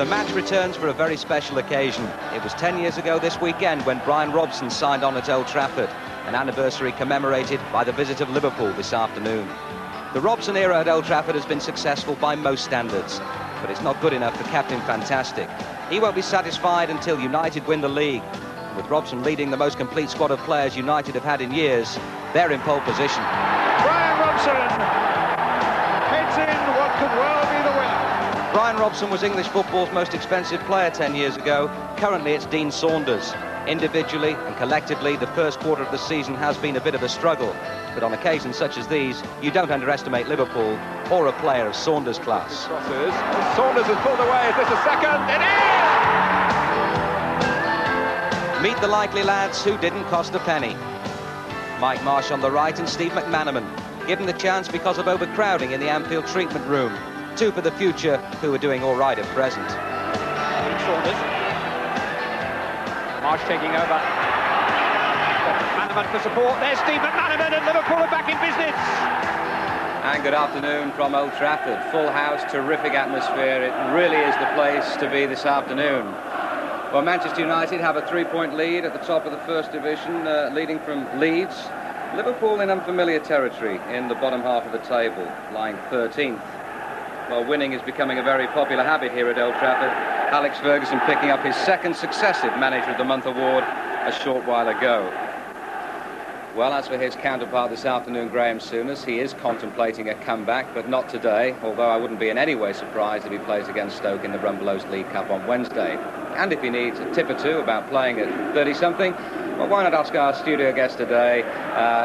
The match returns for a very special occasion. It was 10 years ago this weekend when Brian Robson signed on at Old Trafford, an anniversary commemorated by the visit of Liverpool this afternoon. The Robson era at Old Trafford has been successful by most standards, but it's not good enough for Captain Fantastic. He won't be satisfied until United win the league. With Robson leading the most complete squad of players United have had in years, they're in pole position. Brian Robson heads in what could well be the winner. Brian Robson was English football's most expensive player 10 years ago. Currently it's Dean Saunders. Individually and collectively, the first quarter of the season has been a bit of a struggle. But on occasions such as these, you don't underestimate Liverpool or a player of Saunders' class. Crosses. Saunders has pulled away. Is this a second? It is! Meet the likely lads who didn't cost a penny. Mike Marsh on the right and Steve McManaman, given the chance because of overcrowding in the Anfield treatment room. Two for the future who are doing all right at present. Saunders. Marsh taking over. McManaman for support. There's Steve McManaman and Liverpool are back in business. And good afternoon from Old Trafford. Full house, terrific atmosphere. It really is the place to be this afternoon. Well, Manchester United have a 3-point lead at the top of the First Division, leading from Leeds. Liverpool in unfamiliar territory in the bottom half of the table, lying 13th. Well, winning is becoming a very popular habit here at Old Trafford. Alex Ferguson picking up his second successive Manager of the Month award a short while ago. Well, as for his counterpart this afternoon, Graham Souness, he is contemplating a comeback, but not today, although I wouldn't be in any way surprised if he plays against Stoke in the Rumbelows League Cup on Wednesday. And if he needs a tip or two about playing at 30-something, well, why not ask our studio guest today,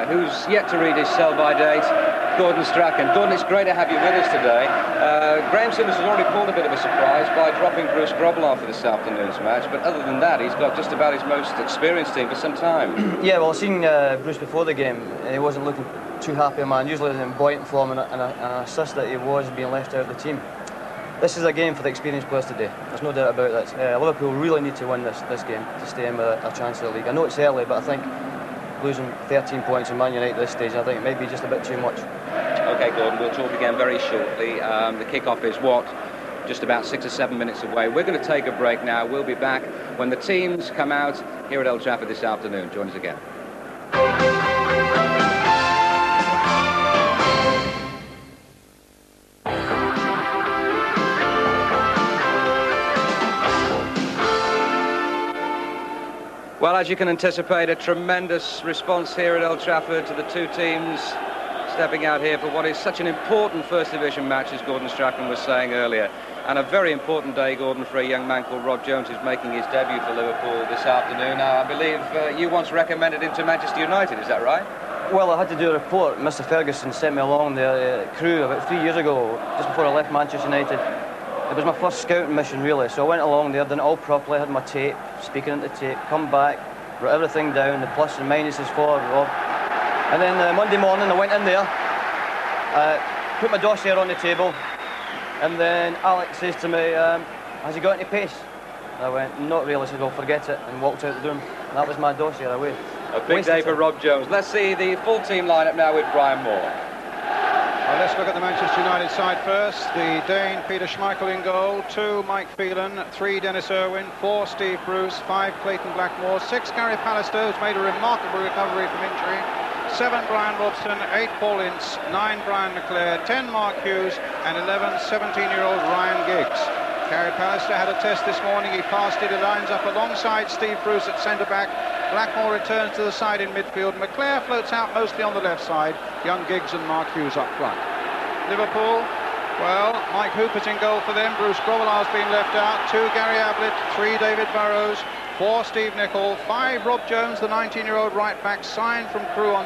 who's yet to read his sell-by date, Gordon Strachan. Gordon, it's great to have you with us today. Graham Souness has already pulled a bit of a surprise by dropping Bruce Grobbelaar for this afternoon's match, but other than that, he's got just about his most experienced team for some time. Yeah, well, I've seen Bruce before the game, and he wasn't looking too happy, man. Usually in buoyant form, and an assist that he was being left out of the team. This is a game for the experienced players today. There's no doubt about that. Liverpool really need to win this game to stay in with a chance of the league. I know it's early, but I think losing 13 points in Man United at this stage, I think it might be just a bit too much. OK, Gordon, we'll talk again very shortly. The kick-off is what? Just about 6 or 7 minutes away. We're going to take a break now. We'll be back when the teams come out here at Old Trafford this afternoon. Join us again. Well, as you can anticipate, a tremendous response here at Old Trafford to the two teams stepping out here for what is such an important First Division match, as Gordon Strachan was saying earlier. And a very important day, Gordon, for a young man called Rob Jones, who's making his debut for Liverpool this afternoon. Now, I believe you once recommended him to Manchester United, is that right? Well, I had to do a report. Mr. Ferguson sent me along the crew about 3 years ago, just before I left Manchester United. It was my first scouting mission, really, so I went along there, done it all properly, had my tape, speaking into tape, come back, wrote everything down, the plus and minuses for Rob. And then Monday morning I went in there, put my dossier on the table, and then Alex says to me, has he got any pace? I went, not really. I said, well, forget it, and walked out the room. And that was my dossier away. A big day for Rob Jones. Let's see the full team lineup now with Brian Moore. Well, let's look at the Manchester United side first. The Dane, Peter Schmeichel in goal. 2, Mike Phelan. 3, Dennis Irwin. 4, Steve Bruce. 5, Clayton Blackmore. 6, Gary Pallister, who's made a remarkable recovery from injury. 7, Brian Robson. 8, Paul Ince. 9, Brian McClare. 10, Mark Hughes. And 11, 17-year-old Ryan Giggs. Gary Pallister had a test this morning. He passed it. He lines up alongside Steve Bruce at centre-back. Blackmore returns to the side in midfield. McClare floats out mostly on the left side. Young Giggs and Mark Hughes up front. Liverpool, well, Mike Hooper's in goal for them. Bruce Grobbelaar's been left out. 2, Gary Ablett. 3, David Burrows. 4, Steve Nicol. 5, Rob Jones, the 19-year-old right back, signed from Crewe on